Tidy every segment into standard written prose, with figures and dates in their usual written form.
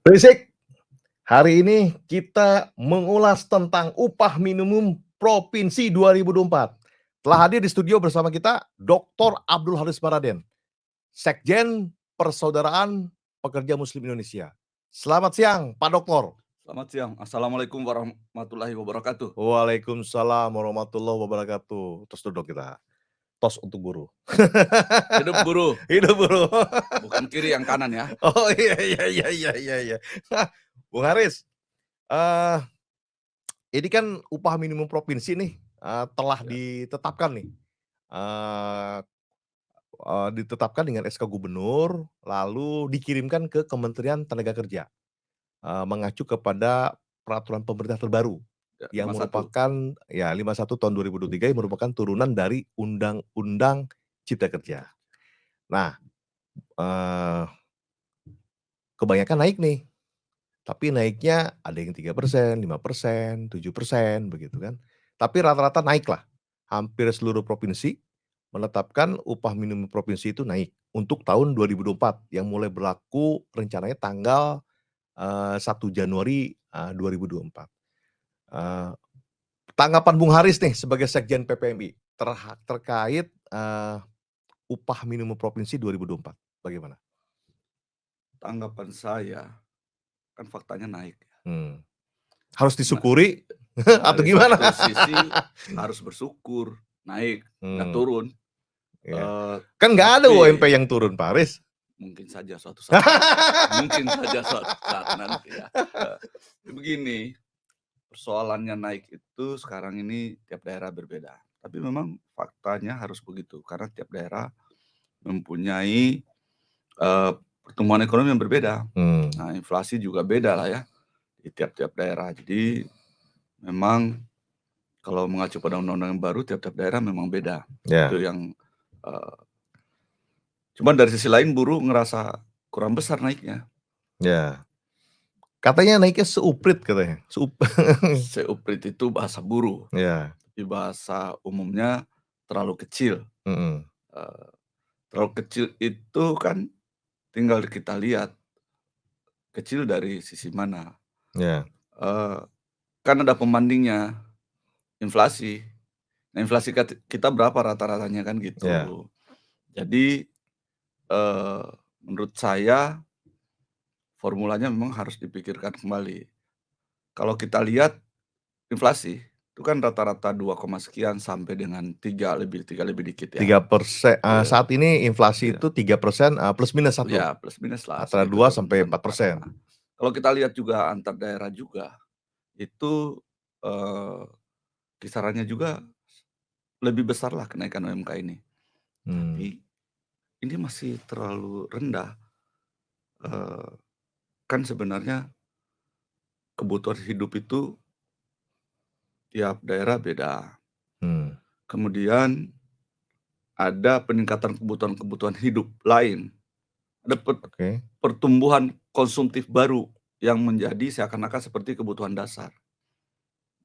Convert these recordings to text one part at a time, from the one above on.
Berisik. Hari ini kita mengulas tentang upah minimum provinsi 2024. Telah hadir di studio bersama kita Dr. Abdul Haris Maraden, Sekjen Persaudaraan Pekerja Muslim Indonesia. Selamat siang, Pak Doktor. Selamat siang. Assalamualaikum warahmatullahi wabarakatuh. Waalaikumsalam warahmatullahi wabarakatuh. Tos duduk kita. Tos untuk buruh. Hidup buruh. Hidup buruh. Bukan kiri yang kanan ya. Oh iya. Bung Haris, ini kan upah minimum provinsi nih, telah Ya. ditetapkan nih, eee ditetapkan dengan SK Gubernur, lalu dikirimkan ke Kementerian Tenaga Kerja, mengacu kepada peraturan pemerintah terbaru, Ya, yang 51. merupakan ya 51 tahun 2023 yang merupakan turunan dari Undang-Undang Cipta Kerja. Nah, eee, kebanyakan naik nih, tapi naiknya ada yang 3%, 5%, 7% begitu kan. Tapi rata-rata naiklah, hampir seluruh provinsi menetapkan upah minimum provinsi itu naik untuk tahun 2024 yang mulai berlaku rencananya tanggal, 1 Januari, 2024. Eee, Tanggapan Bung Haris nih sebagai Sekjen PPMI terkait, upah minimum provinsi 2024 bagaimana? Tanggapan saya, kan faktanya naik ya. Harus Nah, disyukuri atau dari gimana? satu sisi harus bersyukur naik, nggak Mmm, turun. iya. Eee, Kan nggak ada tapi UMP yang turun, Pak Haris. mungkin saja suatu saat nanti. Mungkin saja suatu saat nanti ya. Begini, persoalannya naik itu sekarang ini tiap daerah berbeda. Tapi memang faktanya harus begitu, karena tiap daerah mempunyai pertumbuhan ekonomi yang berbeda. Mmm, Nah, inflasi juga beda lah ya di tiap-tiap daerah. Jadi memang kalau mengacu pada undang-undang yang baru, tiap-tiap daerah memang beda. ya Itu yang eee, cuman dari sisi lain buruh ngerasa kurang besar naiknya. ya. Katanya naiknya seuprit katanya, Seuprit itu bahasa buruh, ya, di bahasa umumnya terlalu kecil. mhm, Eee, Terlalu kecil itu kan tinggal kita lihat kecil dari sisi mana. ya, Eee, Kan ada pembandingnya, inflasi. Nah, inflasi kita berapa rata-ratanya kan ya, gitu. Jadi, eee, menurut saya formulanya memang harus dipikirkan kembali. Kalau kita lihat inflasi, itu kan rata-rata 2 koma sekian sampai dengan 3 lebih dikit ya. 3%, Iya saat ini inflasi iya itu 3%, plus minus 1, iya, plus minus lah, antara segitu 2 3 sampai persen, empat 4. persen. Nah, kalau kita lihat juga antar daerah juga, itu, eee, kisarannya juga lebih besar lah kenaikan UMK ini. Mmm, Tapi ini masih terlalu rendah. Eee, Kan sebenarnya kebutuhan hidup itu tiap daerah beda. mmm, Kemudian ada peningkatan kebutuhan-kebutuhan hidup lain, ada oke, pertumbuhan konsumtif baru yang menjadi seakan-akan seperti kebutuhan dasar.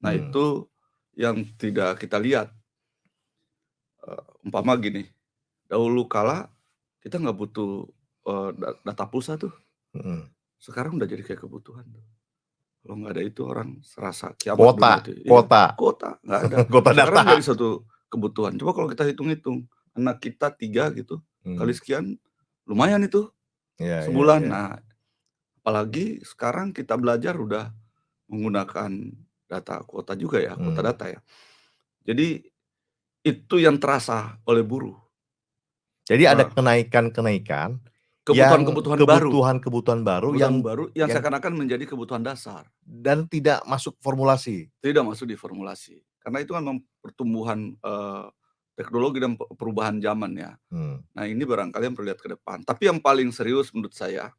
Nah, mmm, itu yang tidak kita lihat. Umpama gini, dahulu kala kita nggak butuh, data pulsa tuh, mhm. sekarang udah jadi kayak kebutuhan tuh. Kalau nggak ada itu orang serasa kiamat Kuota dunia tuh. Iya, kuota, kuota nggak ada. kuota Sekarang data. menjadi suatu kebutuhan. Coba kalau kita hitung-hitung, anak kita 3 gitu, kali Mmm, sekian, lumayan itu sebulan. iya. Nah, apalagi sekarang kita belajar udah menggunakan data kuota juga ya, kuota Mmm. data ya. Jadi itu yang terasa oleh buruh, Jadi ada eee, kenaikan-kenaikan yang kebutuhan-kebutuhan baru, kebutuhan-kebutuhan baru kebutuhan baru yang yang seakan-akan menjadi kebutuhan dasar, dan tidak masuk formulasi. tidak masuk di formulasi. Karena itu kan pertumbuhan, teknologi dan perubahan zaman ya. Mmm, Nah, ini barangkali yang perlu lihat ke depan. Tapi yang paling serius menurut saya,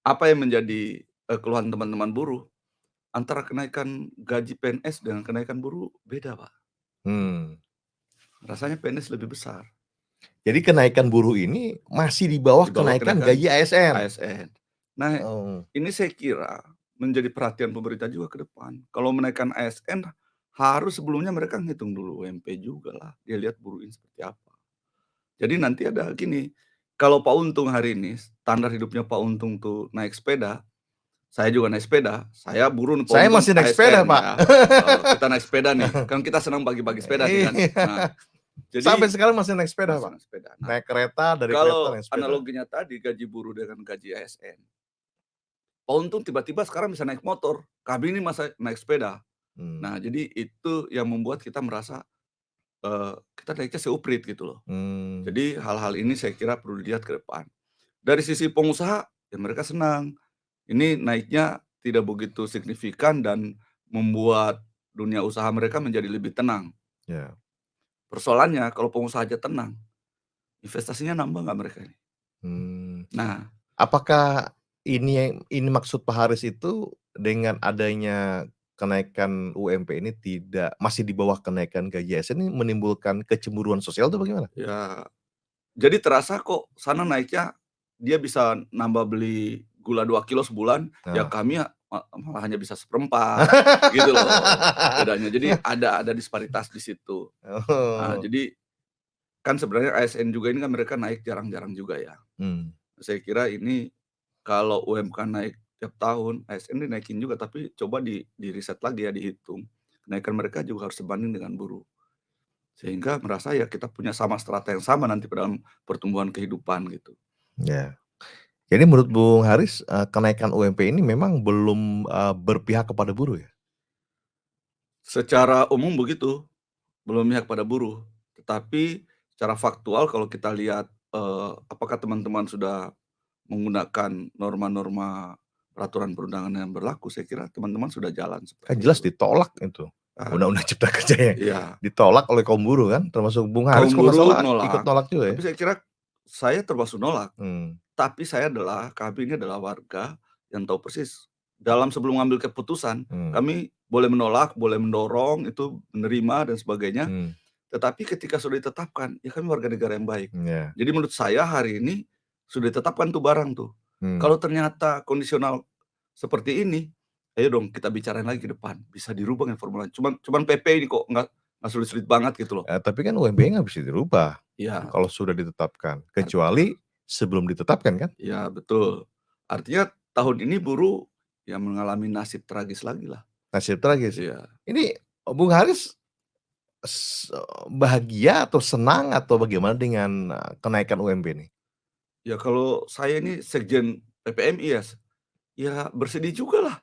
apa yang menjadi, keluhan teman-teman buruh, antara kenaikan gaji PNS dengan kenaikan buruh beda, Pak. mmm. Rasanya PNS lebih besar Jadi kenaikan buruh ini masih di bawah di bawah kenaikan kenaikan gaji ASN? ASN. Nah, Oh, ini saya kira menjadi perhatian pemerintah juga ke depan. Kalau menaikkan ASN, harus sebelumnya mereka ngitung dulu UMP jugalah, dia lihat buruh ini seperti apa. Jadi nanti ada gini, kalau Pak Untung hari ini, standar hidupnya Pak Untung tuh naik sepeda, Saya juga naik sepeda, saya buruh nih Saya Pontun masih naik sepeda, ASN Pak. ya, kita naik sepeda nih, kan kita senang bagi-bagi sepeda nih kan. Nah, Iya. Sampai jadi sekarang masih naik sepeda, masih Pak. naik sepeda. Nah, Naik kereta, dari kereta kalau naik sepeda. analoginya tadi gaji buruh dengan gaji ASN, Pontun tiba-tiba sekarang bisa naik motor, kami ini masa naik sepeda. Mmm, Nah, jadi itu yang membuat kita merasa, kita naiknya seuprit gitu loh. mmm, Jadi hal-hal ini saya kira perlu dilihat ke depan. Dari sisi pengusaha, ya mereka senang. Ini naiknya tidak begitu signifikan dan membuat dunia usaha mereka menjadi lebih tenang. ya. Persoalannya kalau pengusaha aja tenang, investasinya nambah nggak mereka ini? Mmm. Nah, Apakah ini maksud Pak Haris itu dengan adanya kenaikan UMP ini masih di bawah kenaikan gaji ASN ini menimbulkan kecemburuan sosial atau bagaimana? ya jadi terasa kok sana naiknya dia bisa nambah beli gula 2 kilo sebulan, ya Nah. kami malah hanya bisa seperempat, gitu loh bedanya. Jadi ada disparitas di situ. Nah, Oh. jadi kan sebenarnya ASN juga ini kan mereka naik jarang-jarang juga ya. Mmm, Saya kira ini kalau UMK naik tiap tahun, ASN dinaikin juga, tapi coba di-riset lagi ya, dihitung. Kenaikan mereka juga harus sebanding dengan buruh. Sehingga merasa ya kita punya sama strata yang sama nanti dalam pertumbuhan kehidupan gitu. ya. Jadi menurut Bung Haris, kenaikan UMP ini memang belum, berpihak kepada buruh ya? Secara umum begitu, belum memihak pada buruh. Tetapi secara faktual kalau kita lihat, apakah teman-teman sudah menggunakan norma-norma peraturan perundangan yang berlaku, saya kira teman-teman sudah jalan Kan seperti jelas itu. ditolak itu, Ah, Undang-Undang Cipta Kerjanya, iya. ditolak oleh kaum buruh kan, termasuk Bung Haris Kaum kalau nggak buruh salah ikut nolak, nolak juga ya? tapi saya kira saya termasuk nolak, Mmm, tapi kami ini adalah warga yang tahu persis, dalam sebelum mengambil keputusan, mmm, kami boleh menolak, boleh mendorong, itu menerima dan sebagainya, mmm, tetapi ketika sudah ditetapkan, ya kami warga negara yang baik. iya, Jadi menurut saya hari ini sudah ditetapkan tuh barang tuh. mmm. Kalau ternyata kondisional seperti ini, ayo dong kita bicarain lagi ke depan, bisa dirubah nggak formulanya, cuman PP ini kok, nggak sulit-sulit banget gitu loh. Tapi kan UMB-nya nggak bisa dirubah Iya. kalau sudah ditetapkan, kecuali sebelum ditetapkan kan? Ya betul. Artinya tahun ini buruh ya mengalami nasib tragis lagi lah. Nasib tragis. Iya. Ini Bung Haris bahagia atau senang atau bagaimana dengan, kenaikan UMP ini? Ya kalau saya ini sekjen PPMI ya, ya bersedih juga lah.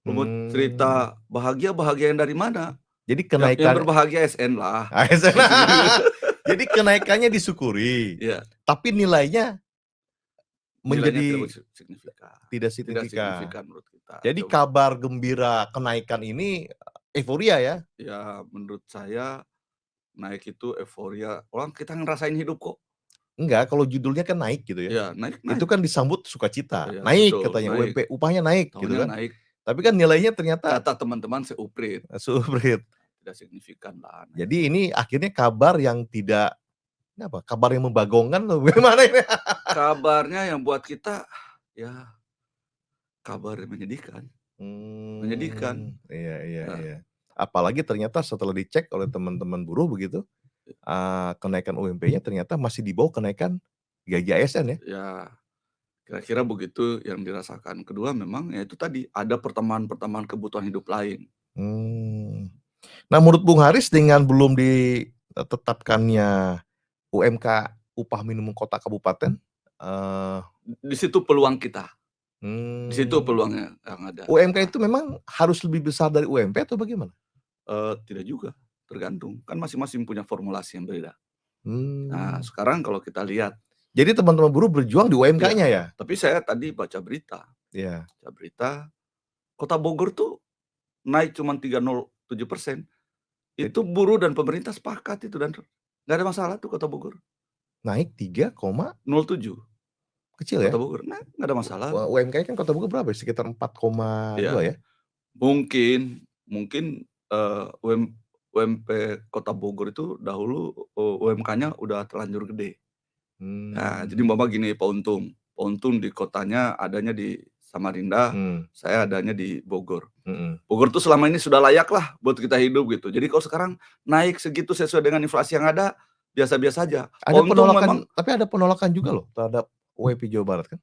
Mau Mmm, cerita bahagia, bahagia yang dari mana? jadi Yang kenaikan berbahagia SN lah. ASN jadi kenaikannya disyukuri, Iya, tapi nilainya nilainya tidak menjadi signifikan. tidak Tidak signifikan. signifikan menurut kita. Jadi Coba kabar gembira kenaikan ini euforia ya? ya menurut saya naik itu euforia, orang kita ngerasain hidup kok. Enggak, kalau judulnya kan naik gitu ya. Ya naik Itu naik. kan disambut sukacita, Ya naik betul, katanya naik. UMP, upahnya naik gitu Tahunnya kan. naik. Tapi kan nilainya ternyata Kata teman-teman seuprit, sulit. tidak signifikan lah Jadi naiknya. ini akhirnya kabar yang tidak ini apa, kabar yang membagongkan atau bagaimana ini? Kabarnya yang buat kita, ya kabar yang menyedihkan menyedihkan, Iya, iya, ya iya. Apalagi ternyata setelah dicek oleh teman-teman buruh begitu, kenaikan UMP-nya ternyata masih di bawah kenaikan gaji ASN ya? ya kira-kira begitu yang dirasakan. Kedua memang ya itu tadi, ada pertambahan-pertambahan kebutuhan hidup lain. Mmm. Nah menurut Bung Haris dengan belum ditetapkannya UMK upah minimum kota kabupaten, eee, Di situ peluang kita, di situ mmm, peluangnya yang ada. UMK Nah, itu memang harus lebih besar dari UMP atau bagaimana? tidak juga, tergantung, kan masing-masing punya formulasi yang beda. Nah, Mmm. sekarang kalau kita lihat Jadi teman-teman buruh berjuang di ya, UMK-nya ya? tapi saya tadi Iya. baca berita, Kota Bogor tuh naik cuman 3,07%. Jad Itu buruh dan pemerintah sepakat itu dan nggak ada masalah tuh Kota Bogor, naik 3 koma 07 kecil ya? Kota Bogor, nah nggak ada masalah. UMK-nya kan Kota Bogor berapa ya? Sekitar 4,2 Iya, ya? mungkin mungkin, UMP Kota Bogor itu dahulu, UMK-nya udah terlanjur gede. Nah, jadi Mmm, umpama gini Pak Untung di kotanya adanya di Samarinda, mmm, saya adanya di Bogor. mhm. Bogor tuh selama ini sudah layak lah buat kita hidup gitu. Jadi kalau sekarang naik segitu sesuai dengan inflasi yang ada, biasa-biasa aja. Pak Ada Untung penolakan memang tapi ada penolakan juga loh terhadap UMP Jawa Barat kan?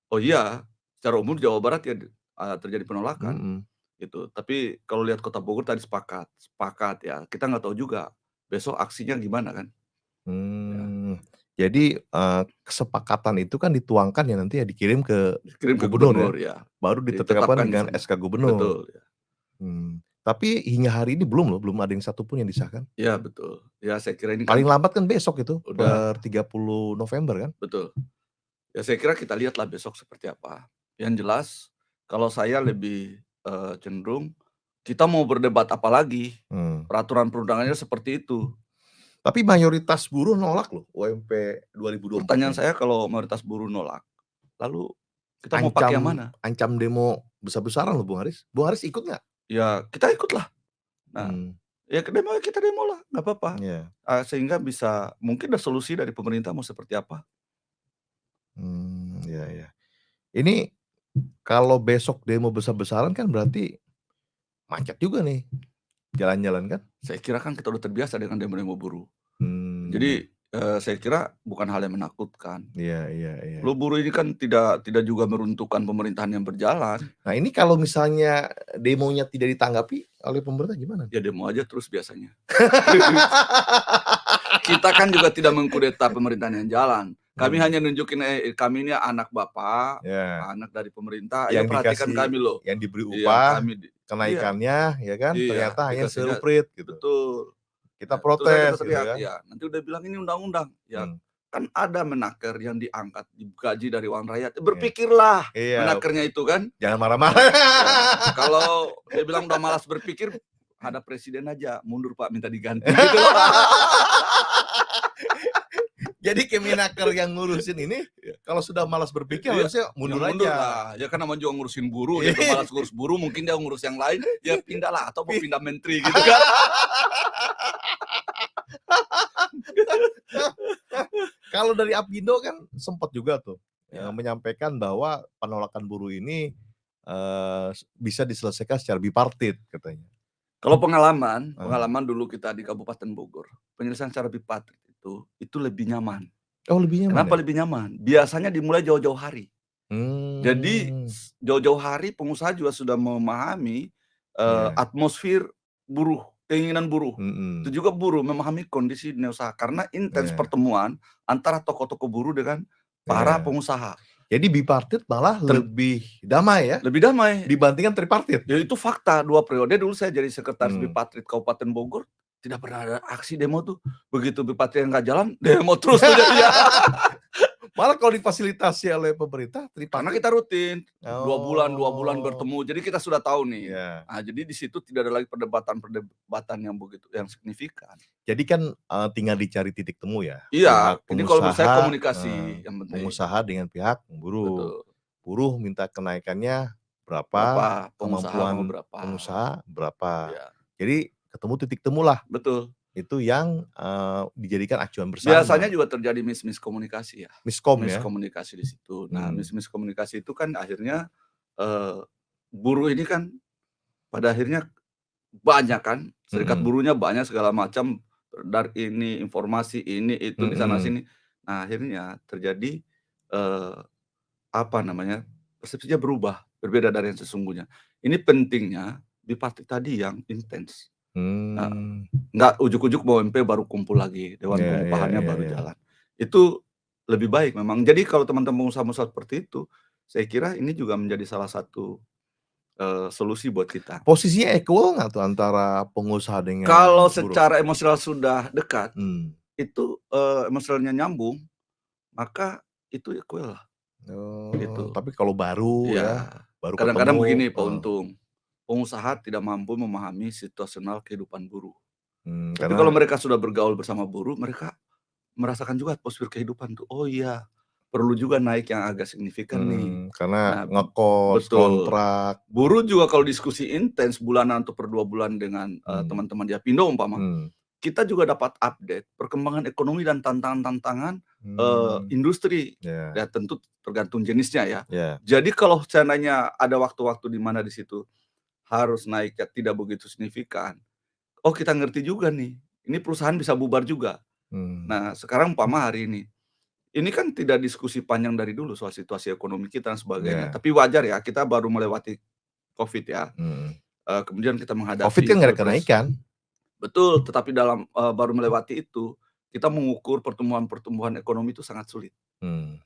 oh iya, secara umum di Jawa Barat ya terjadi penolakan, Mhm. gitu. Tapi kalau lihat Kota Bogor tadi sepakat ya, kita nggak tahu juga besok aksinya gimana kan, ya. Jadi, kesepakatan itu kan dituangkan ya nanti ya dikirim ke Dikirim ke gubernur ya? gubernur ya, Baru ditetapkan ditetapkan di dengan sana. SK gubernur. Betul, ya. Tapi hingga hari ini belum loh, belum ada yang satu pun yang disahkan. Iya betul. Ya saya kira ini kan Paling lambat kan besok itu, udah per 30 November kan? betul. Ya saya kira kita lihatlah besok seperti apa. Yang jelas kalau saya lebih, cenderung kita mau berdebat apa lagi, Mmm. peraturan perundangannya seperti itu. Tapi mayoritas buruh nolak loh UMP 2024 Pertanyaan ini. saya kalau mayoritas buruh nolak, lalu kita mau pakai yang Ancam mana? ancam demo besar-besaran loh Bung Haris. Bung Haris ikut nggak? Ya kita ikutlah. Nah, Mmm, ya ke demo ya kita demolah, nggak apa-apa. iya. Sehingga bisa mungkin ada solusi dari pemerintah mau seperti apa. Iya iya. Ini kalau besok demo besar-besaran kan berarti macet juga nih jalan-jalan kan? Saya kira kan kita udah terbiasa dengan demo-demo buruh. Mmm, Jadi, saya kira bukan hal yang menakutkan. iya iya iya. Loh buruh ini kan tidak juga meruntuhkan pemerintahan yang berjalan, Nah ini kalau misalnya demonya tidak ditanggapi oleh pemerintah gimana? ya demo aja terus biasanya. Kita kan juga tidak mengkudeta pemerintahan yang jalan. Kami Mmm, hanya nunjukin, kami ini anak bapak, ya. anak dari pemerintah, ayo Yang perhatikan dikasih kami loh. yang diberi Yang upah, kami iya kenaikannya ya kan, iya, ternyata hanya dikasihnya seuprit gitu. betul. Kita Terus saya kita protes gitu teriak, kan. ya nanti udah bilang ini undang-undang. Ya Mmm, kan ada Menaker yang diangkat, digaji dari uang rakyat. iya. Berpikirlah Iya, Menakernya itu kan. jangan marah-marah. Ya, kalau dia bilang udah malas berpikir, hadap presiden aja, "Mundur Pak, minta diganti," gitu loh. Jadi Kemenaker yang ngurusin ini, Iya kalau sudah malas berpikir iya, harusnya ya mundur mundur aja. lah, ya kan namanya juga ngurusin buruh, dia udah malas ngurus buruh, mungkin dia ngurus yang lain, ya pindahlah atau mau pindah menteri gitu kan. Kalau dari Apindo kan sempat juga tuh, Ya, menyampaikan bahwa penolakan buruh ini, bisa diselesaikan secara bipartit katanya. kalau pengalaman Heeh. pengalaman dulu kita di Kabupaten Bogor, penyelesaian secara bipartit itu lebih nyaman. Oh lebih nyaman Kenapa ya? lebih nyaman? Biasanya dimulai jauh-jauh hari. Jadi Mmm, jauh-jauh hari pengusaha juga sudah memahami, iya, atmosfer buruh, keinginan buruh. Itu mhm, juga buruh memahami kondisi dunia usaha karena intens iya pertemuan antara tokoh-tokoh buruh dengan para iya. pengusaha. Jadi bipartit malah Ter lebih damai ya, Lebih damai, dibandingkan tripartit? ya itu fakta 2 periode dulu saya jadi sekretaris Mmm. Bipatrit Kabupaten Bogor, tidak pernah ada aksi demo tuh. Begitu Bipatrit nggak jalan, demo terus tuh jadinya. Malah kalau difasilitasi oleh pemerintah Karena tripartit kita rutin, 2 bulan oh, bertemu, jadi kita sudah tahu nih. iya. Nah, jadi di situ tidak ada lagi perdebatan-perdebatan yang begitu yang signifikan. Jadi kan, tinggal dicari titik temu ya, Iya, pihak ini kalau menurut saya pengusaha komunikasi yang penting. pengusaha dengan pihak buruh. Betul. Buruh minta kenaikannya berapa, Berapa, pengusaha mau kemampuan berapa. pengusaha berapa. Iya, Jadi ketemu titik temulah, betul. itu yang, dijadikan acuan Biasanya bersama. juga terjadi miskomunikasi ya, Miskom ya? miskomunikasi di situ. Nah, Mmm, miskomunikasi itu kan akhirnya, eee, buruh ini kan pada akhirnya banyak kan, serikat mhm buruhnya banyak segala macam, dari ini informasi, ini, itu, di sana mhm, sini. Nah, akhirnya terjadi, eee, apa namanya, persepsinya berubah, berbeda dari yang sesungguhnya. Ini pentingnya bipartit tadi yang intens. Nah, mmm, nggak ujuk-ujuk bawa MP baru kumpul lagi, dewan iya iya pengupahannya iya baru iya. jalan. Itu lebih baik memang. Jadi kalau teman-teman pengusaha-pengusaha seperti itu, saya kira ini juga menjadi salah satu, solusi buat kita. Posisinya equal nggak tuh antara pengusaha Kalau dengan buruh? secara emosional sudah dekat, Mmm, itu, emosionalnya nyambung, maka itu equal lah, oh, gitu. tapi kalau baru ya, Iya, baru kadang-kadang ketemu begini Pak Untung, pengusaha tidak mampu memahami situasional kehidupan buruh. Tapi kalau karena mereka sudah bergaul bersama buruh, mereka merasakan juga atmosfer kehidupan tuh, "Oh iya, perlu juga naik yang agak signifikan nih." karena Nah ngekos, betul. kontrak, Buruh juga kalau diskusi intens bulanan atau per 2 bulan dengan, mmm, teman-teman di Apindo umpama, mmm, kita juga dapat update perkembangan ekonomi dan tantangan-tantangan, mmm, industri. ya Ya tentu tergantung jenisnya ya. ya, Jadi kalau seandainya ada waktu-waktu di mana di situ harus naiknya tidak begitu signifikan, oh kita ngerti juga nih, ini perusahaan bisa bubar juga. mmm, Nah sekarang umpama hari ini, ini kan tidak diskusi panjang dari dulu soal situasi ekonomi kita dan sebagainya, Iya, tapi wajar ya kita baru melewati Covid ya, mhm. kemudian kita Covid kan menghadapi nggak ada pilpres. kenaikan. Betul, tetapi dalam, baru melewati itu, kita mengukur pertumbuhan-pertumbuhan ekonomi itu sangat sulit. Mmm,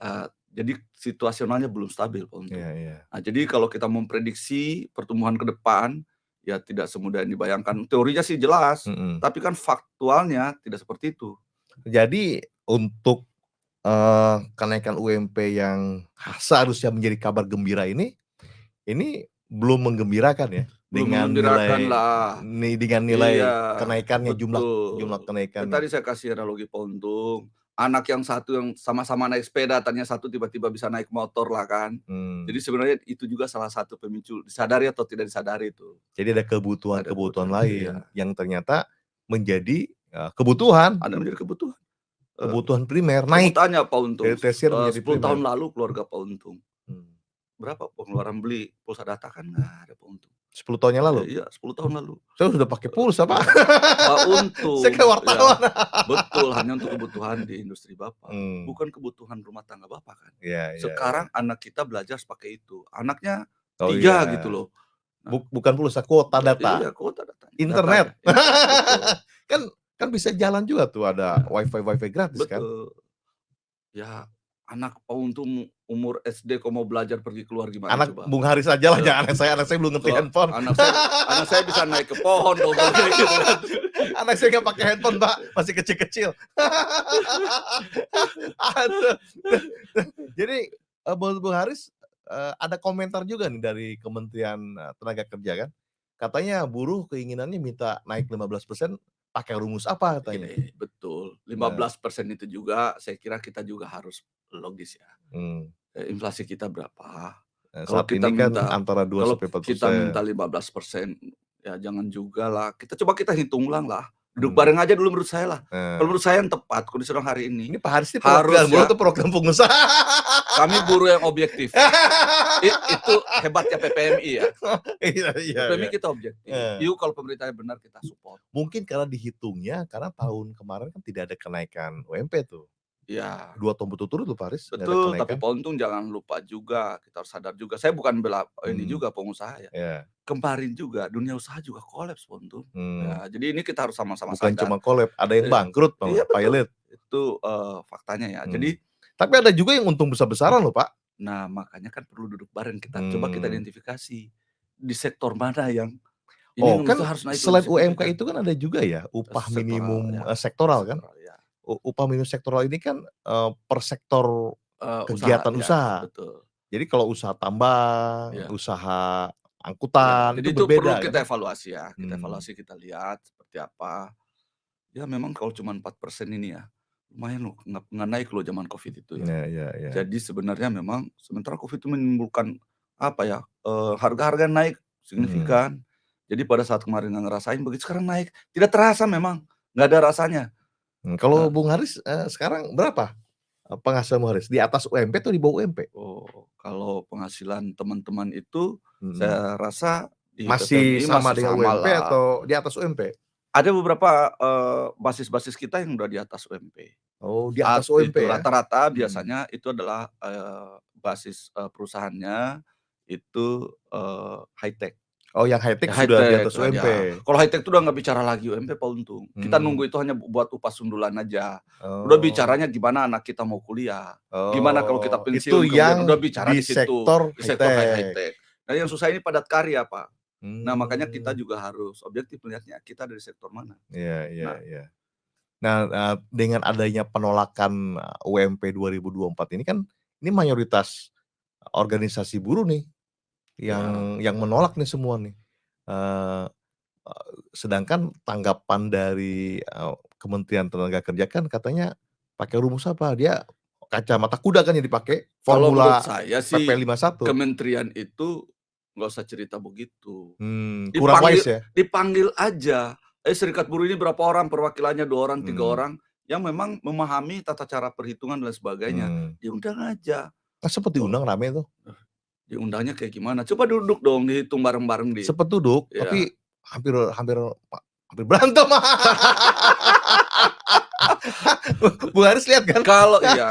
Jadi situasionalnya belum stabil, Pak, iya Untung. iya, Nah, jadi kalau kita memprediksi pertumbuhan ke depan, ya tidak semudah yang dibayangkan. Teorinya sih jelas, mhm. tapi kan faktualnya tidak seperti itu. Jadi untuk, kenaikan UMP yang seharusnya menjadi kabar gembira ini belum menggembirakan ya? Belum Dengan menggembirakan nilai lah. dengan nilai Iya, kenaikannya, jumlah betul. Kan kenaikannya. tadi saya kasih analogi Pak Untung, anak yang satu yang sama-sama naik sepeda, tadinya satu tiba-tiba bisa naik motor lah kan. Jadi Mmm, sebenarnya itu juga salah satu pemicu, disadari atau tidak disadari itu, jadi ada ada kebutuhan-kebutuhan kebutuhan. Iya, lain yang ternyata menjadi, kebutuhan ada menjadi kebutuhan. Eee, kebutuhan primer saya mau naik, tanya Pak dari Untung, tersier menjadi 10 primer. tahun lalu keluarga Pak Untung, Mmm, berapa pengeluaran beli pulsa data? Kan nggak ada Pak Untung. 10 tahun yang lalu? Iya, 10 tahun lalu. Saya sudah pakai pulsa, Pak. Iya. Saya kan Untung, ya. wartawan. Betul, hanya untuk kebutuhan di industri Bapak, Mmm, bukan kebutuhan rumah tangga Bapak kan. iya iya iya. Sekarang anak kita belajar pakai itu, anaknya Oh 3 gitu iya, loh. Nah, bukan pulsa, kuota data, iya kuota datanya, internet. internet, betul, Kan kan bisa jalan juga tuh, ada WiFi gratis kan? betul. Ya, anak Pak Untung umur SD kok mau belajar pergi keluar gimana Anak coba? Bung Haris ajalah, Eee, jangan anak saya belum ngerti Kalau handphone. anak saya bisa naik ke pohon kalau kayak gitu kan. Anak saya nggak pakai handphone, Mbak, masih kecil-kecil. Aduh. Jadi, menurut Bung Haris, ada komentar juga nih dari Kementerian, Tenaga Kerja kan, katanya buruh keinginannya minta naik 15%, pakai rumus apa katanya? Gini, betul, Nah, 15% itu juga saya kira kita juga harus logis ya. mmm, Inflasi kita berapa? Kalau saat kita ini kan minta antara 2 kalau sampai kita 4%. minta 15%, ya jangan jugalah. Coba kita hitung ulang lah. Duduk Mmm, bareng aja dulu menurut saya lah. Kalau nah, menurut saya yang tepat kondisi orang hari ini, ini Pak Haris ini perwakilan buruh harusnya atau perwakilan pengusaha? kami buruh yang objektif. Itu hebatnya PPMI ya. Iya iya PPMI iya. kita objektif. Heeh. Yuk kalau pemerintahnya benar kita support. Mungkin karena dihitungnya karena tahun kemarin kan tidak ada kenaikan UMP tuh. Iya. 2 tahun berturut-turut loh Pak Haris nggak ada Betul, tapi kenaikan. Pak Untung jangan lupa juga, kita harus sadar juga, saya bukan bela ini Mmm, juga pengusaha ya, iya, kemarin juga dunia usaha juga kolaps Pak Untung. mmm, Ya, jadi ini kita harus sama-sama bukan sadar. cuma collab, ada yang bangkrut Iya malah, betul, pilot. itu, faktanya ya. Mmm. Jadi, Tapi ada juga yang untung besar-besaran loh Pak. nah makanya kan perlu duduk bareng kita, coba kita Mmm. identifikasi, di sektor mana yang ini Oh kan kita harus naik lebih selain UMK signifikan. itu kan ada juga ya upah Sektoral minimum, ya, sektoral kan? sektoral ya, Upah minimum sektoral ini kan, per sektor usaha kegiatan ya, usaha. betul, Jadi kalau usaha tambang, ya. usaha Ya, angkutan jadi itu itu perlu berbeda kan? kita evaluasi ya, kita Mmm, evaluasi, kita lihat seperti apa. Ya memang kalau cuma 4% ini ya, lumayan loh, nggak naik loh zaman Covid itu ya. iya iya iya. Jadi sebenarnya memang sementara Covid itu menimbulkan, apa ya, harga-harga naik Mhm. signifikan. Jadi pada saat kemarin nggak ngerasain, begitu sekarang naik, tidak terasa memang, nggak ada rasanya. Kalau Eee, Bung Haris, sekarang berapa, penghasilan Bung Haris? Di atas UMP atau di bawah UMP? kalau penghasilan teman-teman itu Mhm. saya rasa di Masih PPMI sama masih dengan UMP samalah. atau di atas UMP? Ada beberapa, basis-basis kita yang udah di atas UMP. Oh, di atas UMP Itu ya? rata-rata Mhm. biasanya itu adalah, basis, perusahaannya itu, high tech. Oh, yang high-tech Ya high sudah di tech atas UMP? ya. Kalau high tech itu udah nggak bicara lagi UMP Pak Untung. Kita Mmm, nunggu itu hanya buat upah sundulan aja. Udah oh bicaranya gimana anak kita mau kuliah, gimana kalau kita oh, itu pensiun kemudian yang udah bicara di di situ, sektor di sektor high high-tech. tech. Nah yang susah ini padat karya Pak. Nah makanya kita Mmm, juga harus objektif melihatnya, kita dari sektor mana. iya iya Nah, iya. Nah, dengan adanya penolakan, UMP 2024 ini kan, ini mayoritas organisasi buruh nih ya yang menolak nih semua nih. Eee Sedangkan tanggapan dari, Kementerian Tenaga Kerja kan katanya pakai rumus apa, dia kacamata kuda kan yang dipakai, kalau menurut formula saya PP sih, 51. kementerian itu nggak usah cerita begitu. Kurang Dipanggil wise ya? dipanggil aja, serikat buruh ini berapa orang, perwakilannya 2 orang, 3 Mmm, orang, yang memang memahami tata cara perhitungan dan sebagainya. mmm. Diundang aja. Sempet Oh, diundang rame tuh, diundangnya kayak gimana? Coba duduk dong, dihitung bareng-bareng sempet duduk ya. tapi hampir hampir hampir berantem. Bung Haris lihat kan?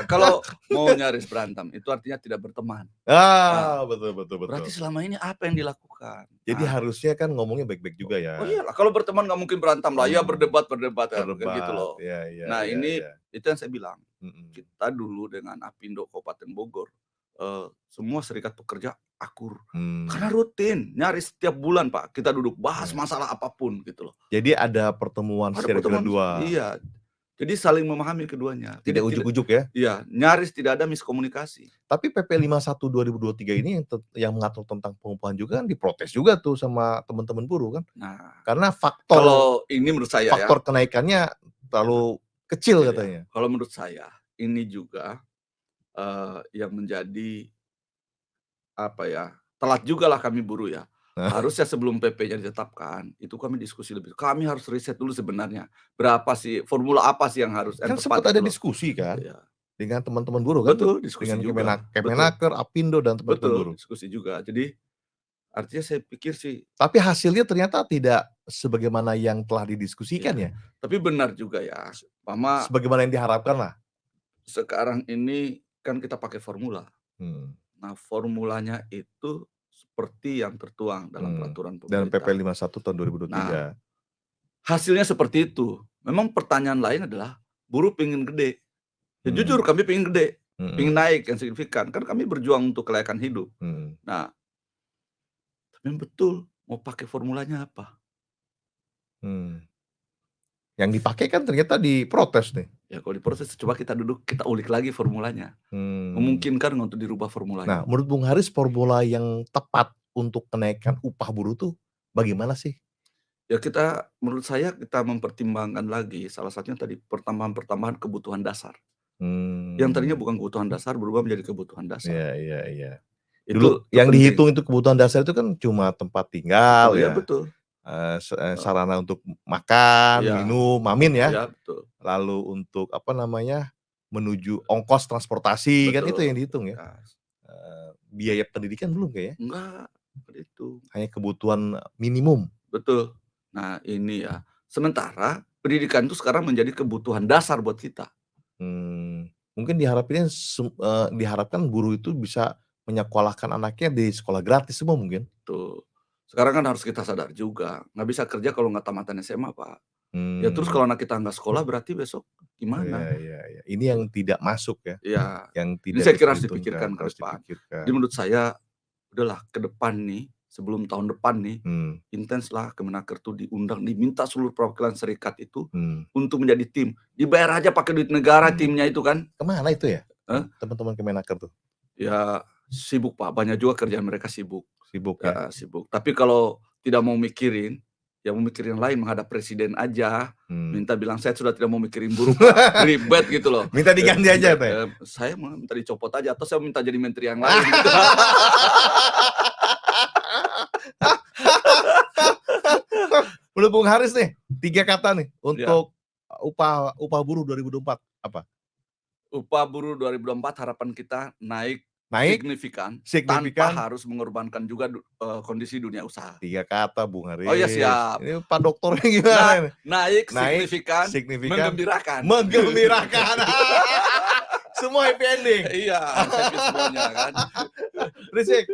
Kalau mau nyaris berantem itu artinya tidak berteman. Betul. Berarti selama ini apa yang dilakukan? Jadi harusnya kan ngomongnya baik-baik juga ya. Oh iyalah, kalau berteman nggak mungkin berantem lah, ya berdebat kan gitu loh. Nah ini itu yang saya bilang, kita dulu dengan Apindo Kabupaten Bogor, semua serikat pekerja akur, karena rutin, nyaris setiap bulan Pak, kita duduk bahas masalah apapun gitu loh. Jadi ada pertemuan secara kedua. Iya, jadi saling memahami keduanya. Tidak ujuk-ujuk ya? Iya, nyaris tidak ada miskomunikasi. Tapi PP 51 2023 ini yang mengatur tentang pengupahan juga kan diprotes juga tuh sama teman-teman buruh kan? Nah, karena faktor kalau ini menurut saya faktor kenaikannya terlalu kecil katanya. Kalau menurut saya ini juga yang menjadi telat juga lah kami buruh ya. Harusnya sebelum PP-nya ditetapkan, itu kami diskusi lebih. Kami harus riset dulu sebenarnya, berapa sih, formula apa sih yang harus Kan sempat ada diskusi kan? Iya. Dengan teman-teman buruh kan? Betul, diskusi dengan juga. Kemenaker, Apindo dan teman-teman buruh. Diskusi juga. Jadi artinya saya pikir sih. Tapi hasilnya ternyata tidak sebagaimana yang telah didiskusikan ya. Tapi benar juga ya, Mama. Sebagaimana yang diharapkan lah. Sekarang ini kan kita pakai formula. Nah, formulanya itu seperti yang tertuang dalam peraturan pemerintah. Dan PP 51 tahun 2023. Nah, hasilnya seperti itu. Memang pertanyaan lain adalah buruh pengen gede. Ya jujur kami pengen gede, pengen naik yang signifikan. Kan kami berjuang untuk kelayakan hidup. Nah, tapi betul mau pakai formulanya apa? Yang dipakai kan ternyata diprotes nih. Ya kalau diproses, coba kita duduk, kita ulik lagi formulanya. Memungkinkan untuk dirubah formulanya. Nah, menurut Bung Haris formula yang tepat untuk kenaikan upah buruh tuh bagaimana sih? Ya menurut saya kita mempertimbangkan lagi, salah satunya tadi pertambahan kebutuhan dasar. Yang tadinya bukan kebutuhan dasar berubah menjadi kebutuhan dasar. Iya. Dulu yang dihitung itu kebutuhan dasar itu kan cuma tempat tinggal ya. Betul. Sarana untuk makan, minum, mamin ya. Iya, betul. Lalu untuk menuju ongkos transportasi, kan itu yang dihitung ya. Biaya pendidikan belum kayaknya? Enggak, itu. Hanya kebutuhan minimum. Betul. Nah ini ya, sementara pendidikan itu sekarang menjadi kebutuhan dasar buat kita. Mungkin diharapkan buruh itu bisa menyekolahkan anaknya di sekolah gratis semua mungkin. Tuh. Sekarang kan harus kita sadar juga, nggak bisa kerja kalau nggak tamatan SMA Pak. Ya terus kalau anak kita nggak sekolah berarti besok gimana? Iya. Ini yang tidak masuk ya. Iya. Yang tidak. Ini saya kira harus dipikirkan ke depan. Jadi menurut saya, udahlah ke depan nih, sebelum tahun depan nih, intens lah Kemenaker tuh diundang, diminta seluruh perwakilan serikat itu untuk menjadi tim. Dibayar aja pakai duit negara timnya itu kan. Kemana itu ya? Teman-teman Kemenaker tuh? Ya sibuk Pak, banyak juga kerjaan mereka sibuk. Sibuk ya? Sibuk. Tapi kalau tidak mau mikirin, yang mau mikirin lain menghadap presiden aja, minta bilang saya sudah tidak mau mikirin buruh Pak, ribet gitu loh. Minta diganti aja Pak? Saya minta dicopot aja, atau saya minta jadi menteri yang lain gitu. Menurut Bung Haris nih, 3 kata nih untuk upah buruh 2024 apa? Upah buruh 2024 harapan kita naik signifikan tanpa harus mengorbankan juga kondisi dunia usaha. 3 kata Bung Haris. Oh ya siap. Ini Pak Dokternya gimana? Naik signifikan, menggembirakan. Semua happy ending. Iya, happy semuanya kan. Berisik.